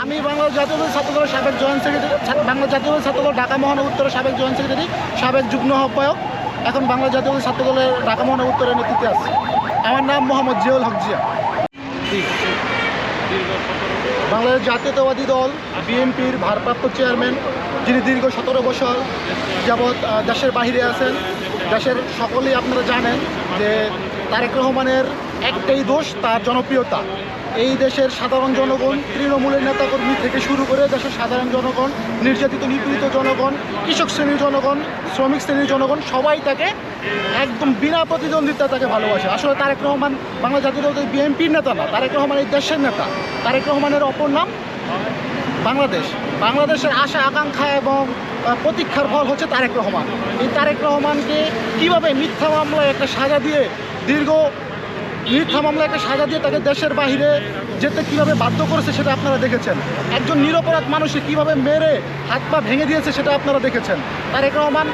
আমি বাংলাদেশ জাতীয়তাবাদী ছাত্রদলের সাবেক জয়েন্ট সেক্রেটারি, বাংলা জাতীয়তাবাদী ছাত্রদল ঢাকা মহানগর উত্তরের সাবেক জয়েন্ট সেক্রেটারি, সাবেক যুগ্ম আহ্বায়ক, এখন বাংলা জাতীয়তাবাদী ছাত্রদলের ঢাকা মহানগর উত্তরের নেতৃত্বে আছে। আমার নাম মোহাম্মদ জিয়াউল হক জিয়া। বাংলাদেশ জাতীয়তাবাদী দল বিএনপির ভারপ্রাপ্ত চেয়ারম্যান, যিনি দীর্ঘ 17 বছর যাবৎ দেশের বাহিরে আছেন। দেশের সকলেই আপনারা জানেন যে তারেক রহমানের একটাই দোষ, তার জনপ্রিয়তা। এই দেশের সাধারণ জনগণ, তৃণমূলের নেতাকর্মী থেকে শুরু করে দেশের সাধারণ জনগণ, নির্যাতিত নিপীড়িত জনগণ, কৃষক শ্রেণীর জনগণ, শ্রমিক শ্রেণীর জনগণ সবাই তাকে একদম বিনা প্রতিদ্বন্দ্বিতা তাকে ভালোবাসে। আসলে তারেক রহমান বাংলা জাতীয়তাবাদী বিএনপির নেতা না, তারেক রহমান এই দেশের নেতা। তারেক রহমানের অপর নাম বাংলাদেশ। বাংলাদেশের আশা আকাঙ্ক্ষা এবং প্রতীক্ষার ফল হচ্ছে তারেক রহমান। এই তারেক রহমানকে কীভাবে মিথ্যা মামলায় একটা সাজা দিয়ে তাকে দেশের বাইরে যেতে কীভাবে বাধ্য করেছে সেটা আপনারা দেখেছেন। একজন নিরপরাধ মানুষকে কীভাবে মেরে হাত পা ভেঙে দিয়েছে সেটা আপনারা দেখেছেন। তারেক রহমান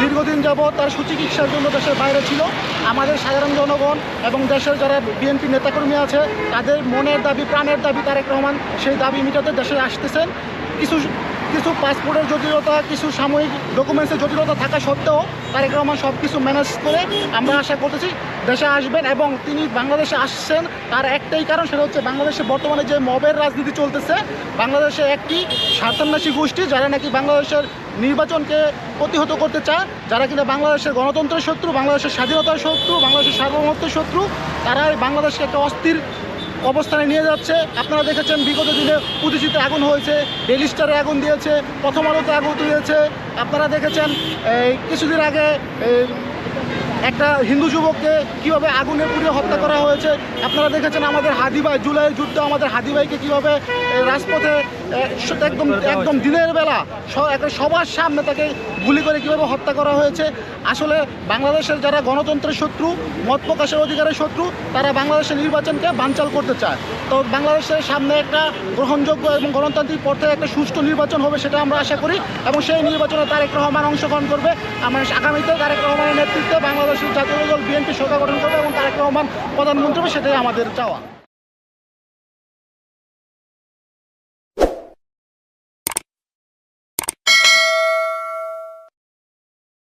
দীর্ঘদিন যাবৎ তার সুচিকিৎসার জন্য দেশের বাইরে ছিল। আমাদের সাধারণ জনগণ এবং দেশের যারা বিএনপি নেতাকর্মী আছে তাদের মনের দাবি, প্রাণের দাবি তারেক রহমান সেই দাবি মেটাতে দেশে আসতেছেন। কিছু পাসপোর্টের জটিলতা, কিছু সাময়িক ডকুমেন্টসের জটিলতা থাকা সত্ত্বেও তারেক রহমান সব কিছু ম্যানেজ করে আমরা আশা করতেছি দেশে আসবেন। এবং তিনি বাংলাদেশে আসছেন তার একটাই কারণ, সেটা হচ্ছে বাংলাদেশে বর্তমানে যে মবের রাজনীতি চলতেছে, বাংলাদেশে একটি স্বার্থান্বেষী গোষ্ঠী যারা নাকি বাংলাদেশের নির্বাচনকে প্রতিহত করতে চায়, যারা কিনা বাংলাদেশের গণতন্ত্রের শত্রু, বাংলাদেশের স্বাধীনতার শত্রু, বাংলাদেশের সার্বভৌমত্বের শত্রু, তারাই বাংলাদেশকে একটা অস্থির অবস্থানে নিয়ে যাচ্ছে। আপনারা দেখেছেন বিগত দিনে পুঁথিচিতে আগুন হয়েছে, ডেইলি স্টারে আগুন দিয়েছে, প্রথম আলোতে আগুন দিয়েছে। আপনারা দেখেছেন কিছুদিন আগে একটা হিন্দু যুবককে কীভাবে আগুনে পুড়িয়ে হত্যা করা হয়েছে। আপনারা দেখেছেন আমাদের হাদি ভাই, জুলাইয়ের যুদ্ধে আমাদের হাদি ভাইকে কীভাবে রাজপথে একদম দিনের বেলা একটা সবার সামনে তাকে গুলি করে কীভাবে হত্যা করা হয়েছে। আসলে বাংলাদেশের যারা গণতন্ত্রের শত্রু, মত প্রকাশের অধিকারের শত্রু, তারা বাংলাদেশের নির্বাচনকে বানচাল করতে চায়। তো বাংলাদেশের সামনে একটা গ্রহণযোগ্য এবং গণতান্ত্রিক পথে একটা সুষ্ঠু নির্বাচন হবে সেটা আমরা আশা করি, এবং সেই নির্বাচনে তারেক রহমান অংশগ্রহণ করবে। আমরা আগামীতে তারেক রহমানের নেতৃত্বে বাংলাদেশের জাতীয় দল বিএনপি সরকার গঠন করবে এবং তারেক রহমান প্রধানমন্ত্রী হবে, সেটাই আমাদের চাওয়া।